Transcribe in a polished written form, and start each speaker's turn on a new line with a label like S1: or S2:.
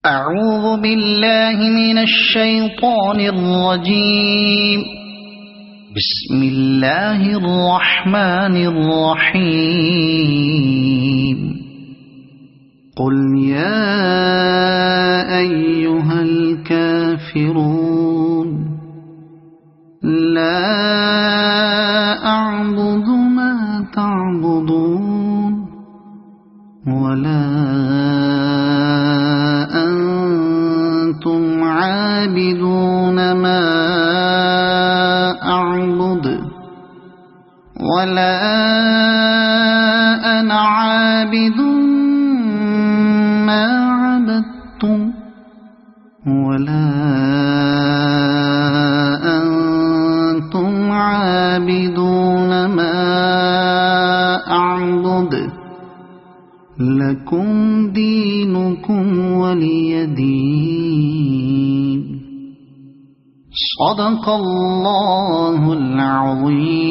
S1: أعوذ بالله من الشيطان الرجيم. بسم الله الرحمن الرحيم. قل يا أيها الكافرون لا أعبد ما تعبدون ولا أنتم عابدون ما أعبد ولا أنا عابد ما عبدتم ولا أنتم عابدون ما أعبد لكم دينكم ولي دين. صدق الله العظيم.